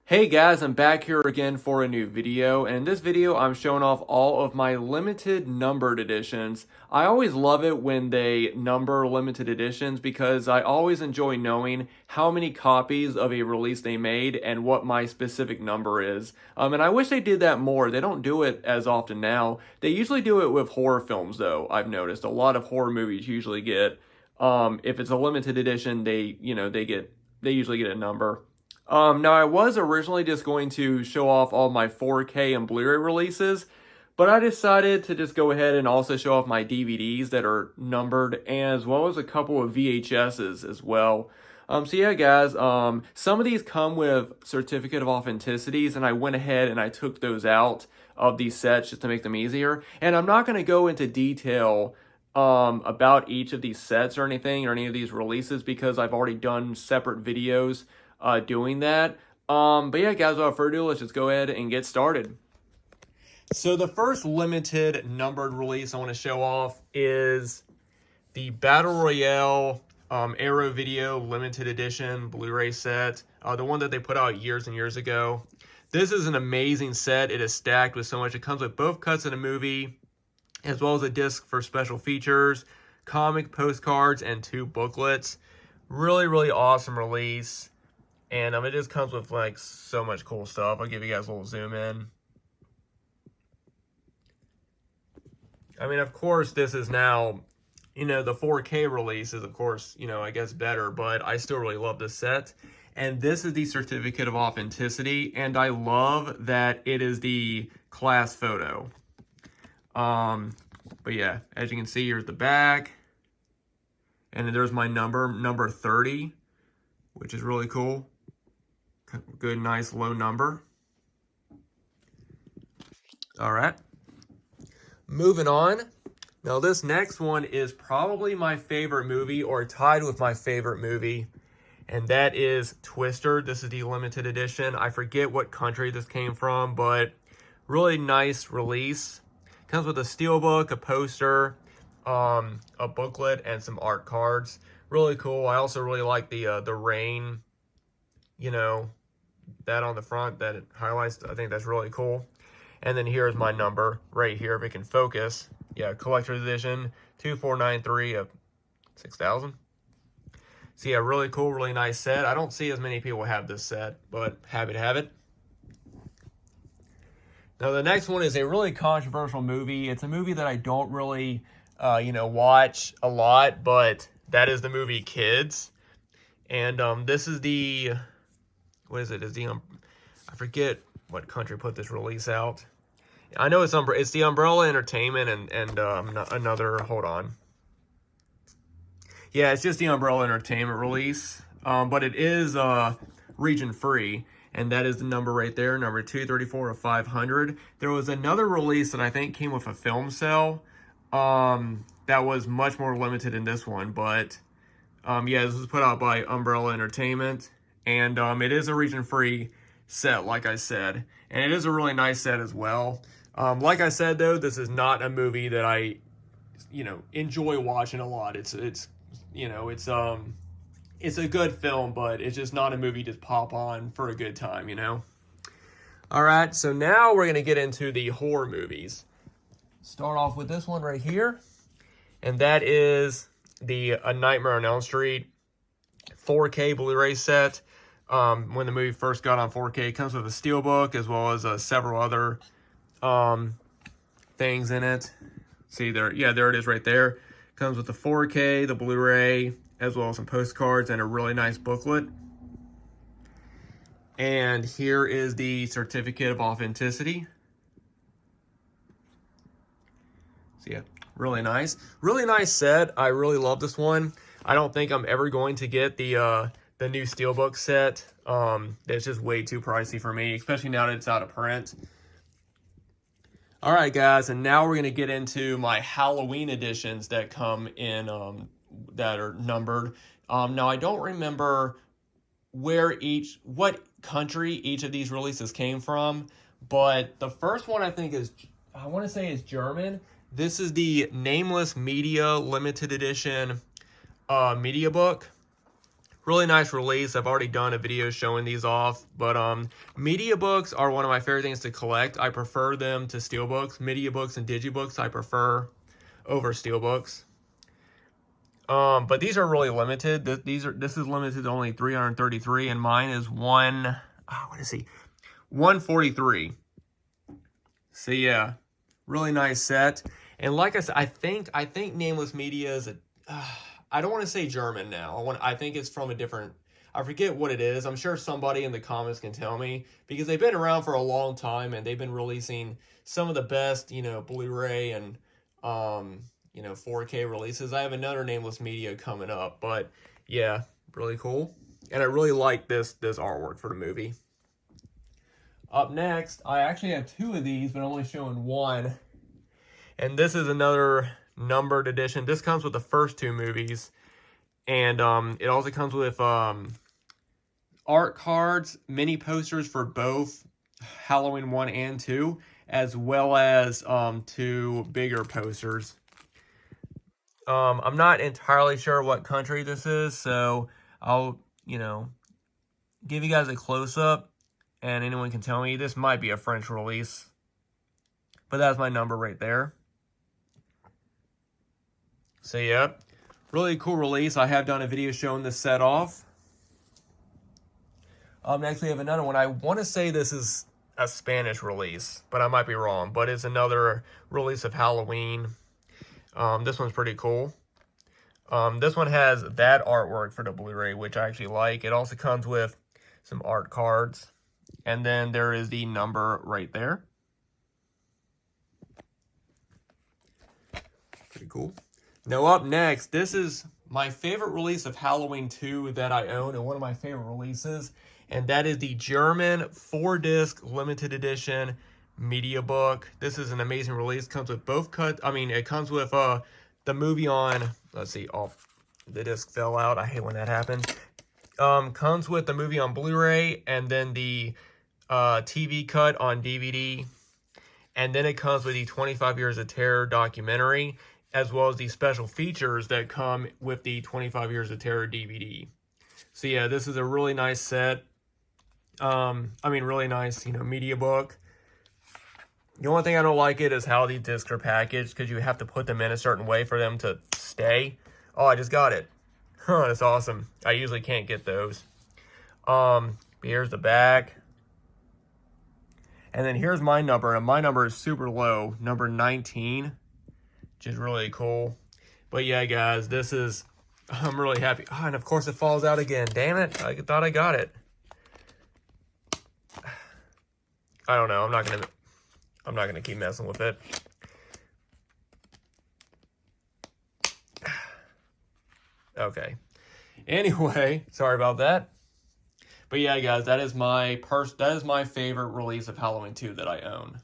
Hey guys, I'm back here again for a new video, and in this video I'm showing off all of my limited numbered editions. I always love it when they number limited editions because I always enjoy knowing how many copies of a release they made and what my specific number is. And I wish they did that more. They don't do it as often now. They usually do it with horror films though, I've noticed. A lot of horror movies usually get, if it's a limited edition, they usually get a number. Now I was originally just going to show off all my 4K and Blu-ray releases, but I decided to just go ahead and also show off my DVDs that are numbered, as well as a couple of VHSs as well. So yeah, guys, some of these come with certificate of authenticities, and I went ahead and I took those out of these sets just to make them easier. And I'm not going to go into detail about each of these sets or anything, or any of these releases, because I've already done separate videos doing that. But yeah, guys, without further ado, let's just go ahead and get started. So the first limited numbered release I want to show off is the Battle Royale Arrow Video Limited Edition Blu-ray set, the one that they put out years and years ago. This is an amazing set. It is stacked with so much. It comes with both cuts of the movie, as well as a disc for special features, comic postcards, and 2 booklets. Really, really awesome release. And it just comes with like so much cool stuff. I'll give you guys a little zoom in. I mean, of course, this is now, the 4K release is, of course, I guess better, but I still really love this set. And this is the certificate of authenticity, and I love that it is the class photo. But yeah, as you can see, here's the back. And then there's my number 30, which is really cool. Good, nice, low number. All right. Moving on. Now, this next one is probably my favorite movie, or tied with my favorite movie, and that is Twister. This is the limited edition. I forget what country this came from, but really nice release. Comes with a steelbook, a poster, a booklet, and some art cards. Really cool. I also really like the rain, that on the front that it highlights. I think that's really cool. And then here's my number right here, if it can focus. Yeah, collector's edition 2493 of 6,000. So yeah, really cool, really nice set. I don't see as many people have this set, but happy to have it. Now the next one is a really controversial movie. It's a movie that I don't really watch a lot, but that is the movie Kids. And this is the, what is it? I forget what country put this release out. I know it's the Umbrella Entertainment and another, hold on. Yeah, it's just the Umbrella Entertainment release, but it is region free, and that is the number right there, number 234 of 500. There was another release that I think came with a film cell that was much more limited than this one, but yeah, this was put out by Umbrella Entertainment, and it is a region-free set, like I said, and it is a really nice set as well. Like I said, though, this is not a movie that I, enjoy watching a lot. It's a good film, but it's just not a movie to pop on for a good time, All right, so now we're gonna get into the horror movies. Start off with this one right here, and that is the A Nightmare on Elm Street 4K Blu-ray set. When the movie first got on 4K, it comes with a steelbook as well as several other things in it. See there, yeah, there it is right there. Comes with the 4K, the Blu-ray, as well as some postcards and a really nice booklet. And here is the certificate of authenticity. So yeah, really nice set. I really love this one. I don't think I'm ever going to get the new steelbook set. It's just way too pricey for me, especially now that it's out of print. All right, guys, and now we're going to get into my Halloween editions that come in, that are numbered. Now, I don't remember what country each of these releases came from, but the first one I want to say is German. This is the Nameless Media Limited Edition media book. Really nice release. I've already done a video showing these off, but media books are one of my favorite things to collect. I prefer them to steelbooks. Media books and digibooks I prefer over steelbooks. But these are really limited. This is limited to only 333, and mine is 143. So yeah, really nice set. And like I said, I think Nameless Media is I don't want to say German now. I think it's from a different, I forget what it is. I'm sure somebody in the comments can tell me, because they've been around for a long time and they've been releasing some of the best, Blu-ray and 4K releases. I have another Nameless Media coming up, but yeah, really cool. And I really like this artwork for the movie. Up next, I actually have two of these, but I'm only showing one. And this is another numbered edition. This comes with the first two movies, and it also comes with art cards, mini posters for both Halloween 1 and 2, as well as two bigger posters. I'm not entirely sure what country this is, so I'll give you guys a close-up, and anyone can tell me. This might be a French release, but that's my number right there. So yeah, really cool release. I have done a video showing this set off. Next we have another one. I want to say this is a Spanish release, but I might be wrong. But it's another release of Halloween. This one's pretty cool. This one has that artwork for the Blu-ray, which I actually like. It also comes with some art cards. And then there is the number right there. Pretty cool. Now up next, this is my favorite release of Halloween 2 that I own, and one of my favorite releases, and that is the German 4-disc limited edition media book. This is an amazing release. Comes with both cuts. I mean, it comes with the movie on, let's see, oh, the disc fell out. I hate when that happens. Comes with the movie on Blu-ray, and then the TV cut on DVD, and then it comes with the 25 Years of Terror documentary, as well as the special features that come with the 25 Years of Terror DVD. So yeah, this is a really nice set. Really nice, media book. The only thing I don't like is how these discs are packaged, because you have to put them in a certain way for them to stay. Oh, I just got it. Huh, that's awesome. I usually can't get those. Here's the back. And then here's my number, and my number is super low, number 19. Which is really cool. But yeah, guys, I'm really happy. Oh, and of course it falls out again. Damn it. I thought I got it. I don't know. I'm not gonna keep messing with it. Okay. Anyway, sorry about that. But yeah, guys, that is my favorite release of Halloween 2 that I own.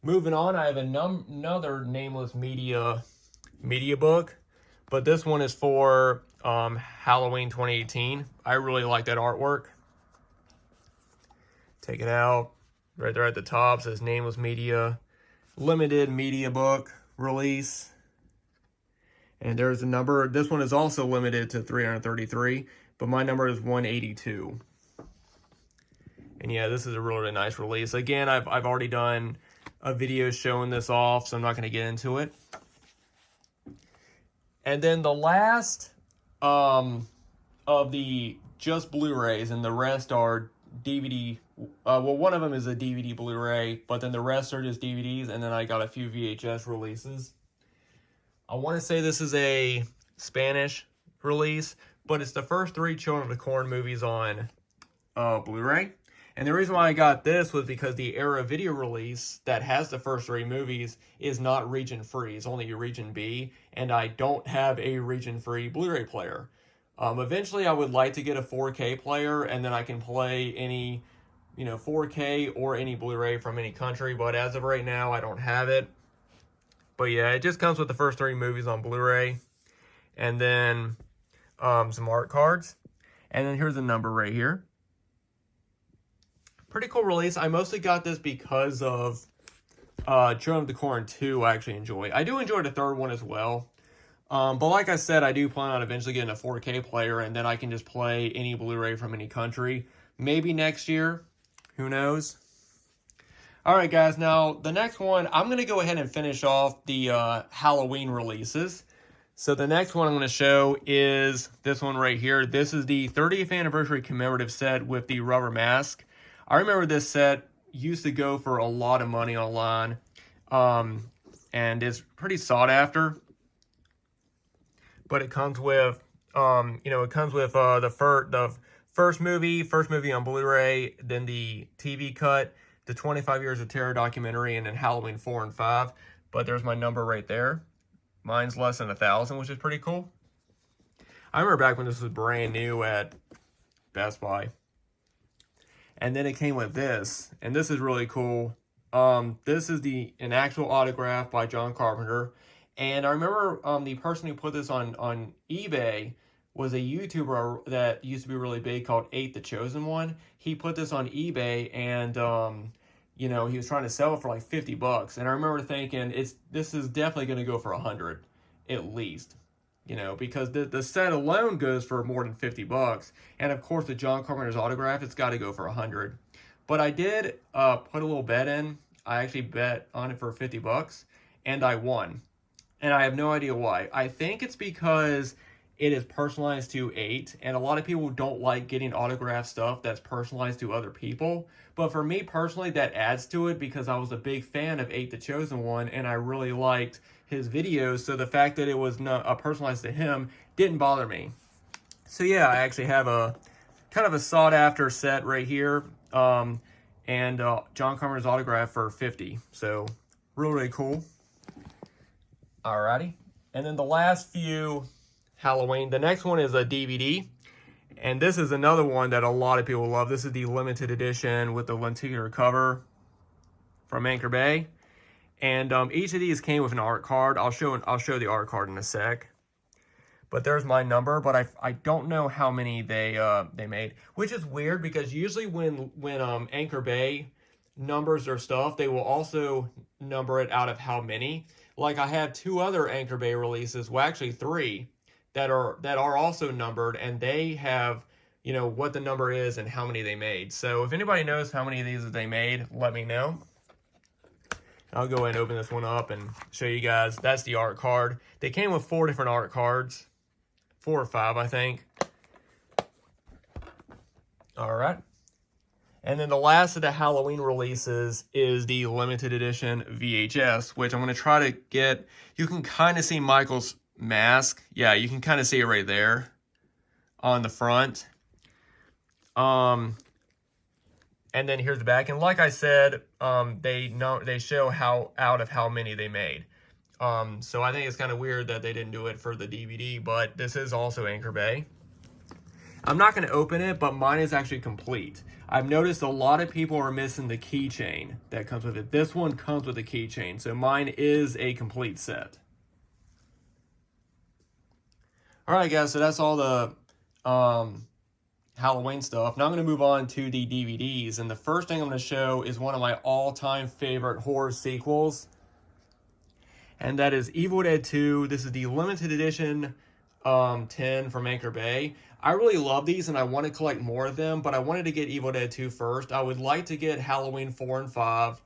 Moving on, I have another Nameless Media book, but this one is for Halloween 2018. I really like that artwork. Take it out. Right there at the top says Nameless Media limited media book release. And there's a number. This one is also limited to 333, but my number is 182. And yeah, this is a really nice release. Again, I've already done a video showing this off, so I'm not going to get into it. And then the last of the just Blu-rays, and the rest are DVD. Well, one of them is a DVD Blu-ray, but then the rest are just DVDs, and then I got a few VHS releases. I want to say this is a Spanish release, but it's the first 3 Children of the Corn movies on Blu-ray. And the reason why I got this was because the Era video release that has the first 3 movies is not region-free. It's only region B, and I don't have a region-free Blu-ray player. Eventually, I would like to get a 4K player, and then I can play any, 4K or any Blu-ray from any country. But as of right now, I don't have it. But yeah, it just comes with the first 3 movies on Blu-ray, and then some art cards. And then here's the number right here. Pretty cool release. I mostly got this because of Children of the Corn 2 I actually enjoy. I do enjoy the third one as well. But like I said, I do plan on eventually getting a 4K player, and then I can just play any Blu-ray from any country. Maybe next year. Who knows? All right, guys. Now, the next one, I'm going to go ahead and finish off the Halloween releases. So the next one I'm going to show is this one right here. This is the 30th anniversary commemorative set with the rubber mask. I remember this set used to go for a lot of money online, and it's pretty sought after. But it comes with, the first movie on Blu-ray, then the TV cut, the 25 Years of Terror documentary, and then Halloween 4 and 5. But there's my number right there. Mine's less than 1,000, which is pretty cool. I remember back when this was brand new at Best Buy. And then it came with this, and this is really cool. This is an actual autograph by John Carpenter. And I remember the person who put this on eBay was a YouTuber that used to be really big called 8 the Chosen One. He put this on eBay, and he was trying to sell it for like $50. And I remember thinking, this is definitely going to go for 100 at least. Because the set alone goes for more than $50. And of course, the John Carpenter's autograph, it's got to go for 100. But I did put a little bet in. I actually bet on it for $50, and I won. And I have no idea why. I think it's because it is personalized to 8, and a lot of people don't like getting autographed stuff that's personalized to other people. But for me personally, that adds to it because I was a big fan of 8 the Chosen One, and I really liked his videos, so the fact that it was not personalized to him didn't bother me. So yeah, I actually have a kind of a sought-after set right here, and John Carpenter's autograph for $50. So really cool. Alrighty, and then the last few Halloween. The next one is a DVD, and this is another one that a lot of people love. This is the limited edition with the lenticular cover from Anchor Bay, and each of these came with an art card. I'll show the art card in a sec. But there's my number, but I don't know how many they made, which is weird because usually when Anchor Bay numbers their stuff, they will also number it out of how many. Like I have 2 other Anchor Bay releases, well actually 3, that are also numbered, and they have, what the number is and how many they made. So if anybody knows how many of these they made, let me know. I'll go ahead and open this one up and show you guys. That's the art card. They came with 4 different art cards. 4 or 5, I think. All right. And then the last of the Halloween releases is the limited edition VHS, which I'm going to try to get. You can kind of see Michael's mask. Yeah, you can kind of see it right there on the front. And then here's the back. And like I said, they show out of how many they made. So I think it's kind of weird that they didn't do it for the DVD, but this is also Anchor Bay. I'm not going to open it, but mine is actually complete. I've noticed a lot of people are missing the keychain that comes with it. This one comes with a keychain, so mine is a complete set. Alright guys, so that's all the Halloween stuff. Now I'm going to move on to the DVDs, and the first thing I'm going to show is one of my all-time favorite horror sequels, and that is Evil Dead 2. This is the limited edition 10 from Anchor Bay. I really love these, and I want to collect more of them, but I wanted to get Evil Dead 2 first. I would like to get Halloween 4 and 5,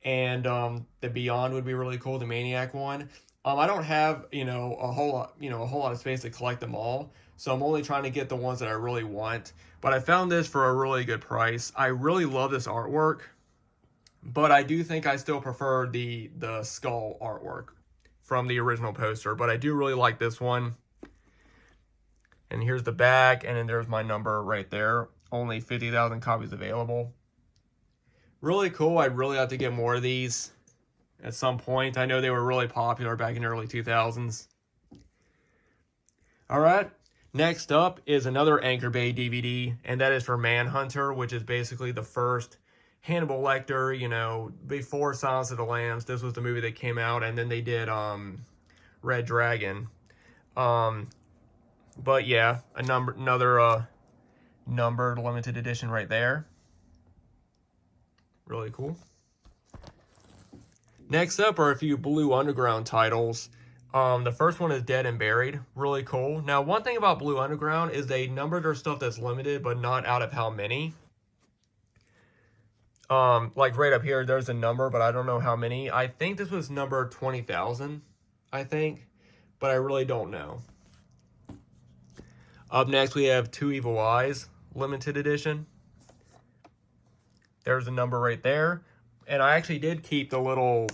and the Beyond would be really cool, the Maniac one. I don't have, a whole lot of space to collect them all, so I'm only trying to get the ones that I really want. But I found this for a really good price. I really love this artwork, but I do think I still prefer the skull artwork from the original poster, but I do really like this one. And here's the back, and then there's my number right there. Only 50,000 copies available. Really cool. I'd really like to get more of these at some point. I know they were really popular back in the early 2000s. All right. Next up is another Anchor Bay DVD, and that is for Manhunter, which is basically the first Hannibal Lecter, before Silence of the Lambs. This was the movie that came out, and then they did Red Dragon. But yeah, another numbered limited edition right there. Really cool. Next up are a few Blue Underground titles. The first one is Dead and Buried. Really cool. Now, one thing about Blue Underground is they numbered their stuff that's limited, but not out of how many. Like right up here, there's a number, but I don't know how many. I think this was number 20,000, I think, but I really don't know. Up next, we have Two Evil Eyes, limited edition. There's a number right there. And I actually did keep the little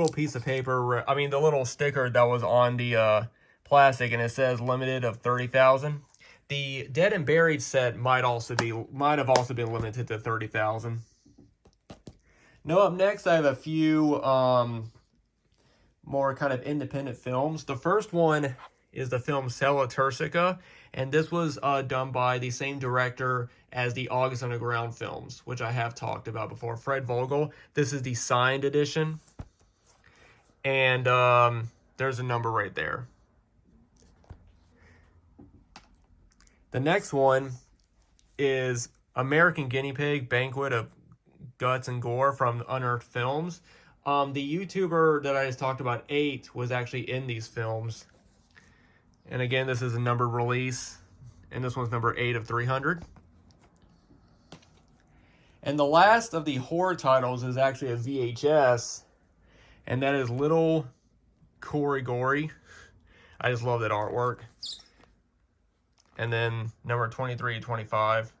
piece of paper, I mean, the little sticker that was on the plastic, and it says limited of 30,000. The Dead and Buried set might have also been limited to 30,000. Now, up next, I have a few more kind of independent films. The first one is the film Cella Turcica, and this was done by the same director as the August Underground films, which I have talked about before, Fred Vogel. This is the signed edition, and there's a number right there. The next one is American Guinea Pig, Banquet of Guts and Gore from Unearthed Films. The YouTuber that I just talked about, 8, was actually in these films. And again, this is a numbered release, and this one's number 8 of 300. And the last of the horror titles is actually a VHS, and that is Little Cory Gory. I just love that artwork. And then number 23, 25.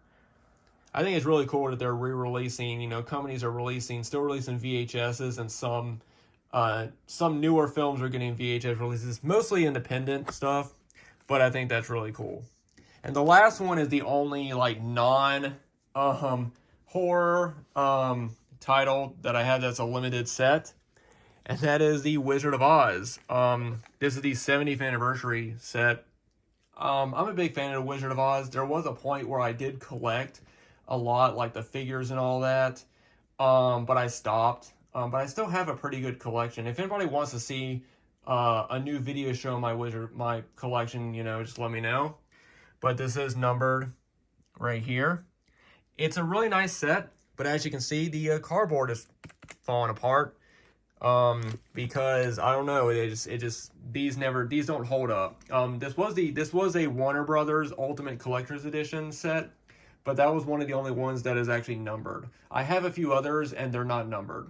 I think it's really cool that they're re-releasing, you know, companies are still releasing VHSs, and some newer films are getting VHS releases, mostly independent stuff, but I think that's really cool. And the last one is the only like non-horror title that I have that's a limited set, and that is the Wizard of Oz. This is the 70th anniversary set. I'm a big fan of the Wizard of Oz. There was a point where I did collect a lot, like the figures and all that, but I stopped. But I still have a pretty good collection. If anybody wants to see a new video showing my collection, you know, just let me know. But this is numbered right here. It's a really nice set, but as you can see, the cardboard is falling apart. Because I don't know, these don't hold up. This was a Warner Brothers Ultimate Collector's Edition set, but that was one of the only ones that is actually numbered. I have a few others, and they're not numbered.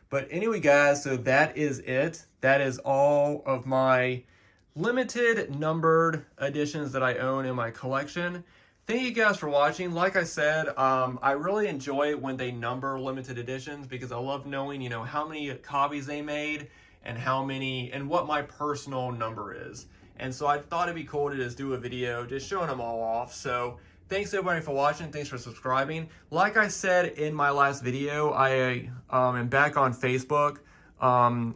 But anyway, guys, so that is it. That is all of my limited numbered editions that I own in my collection. Thank you guys for watching. Like I said, I really enjoy it when they number limited editions, because I love knowing, you know, how many copies they made and what my personal number is. And so I thought it'd be cool to just do a video just showing them all off. So thanks everybody for watching. Thanks for subscribing. Like I said in my last video, I am back on Facebook. I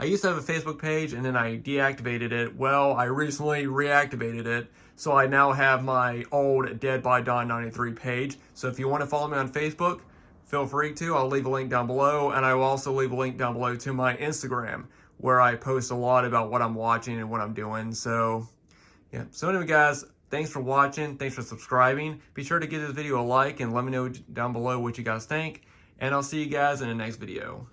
used to have a Facebook page, and then I deactivated it. Well, I recently reactivated it. So I now have my old Dead by Dawn 93 page. So if you want to follow me on Facebook, feel free to. I'll leave a link down below, and I will also leave a link down below to my Instagram, where I post a lot about what I'm watching and what I'm doing. So yeah. So anyway, guys, thanks for watching. Thanks for subscribing. Be sure to give this video a like and let me know down below what you guys think. And I'll see you guys in the next video.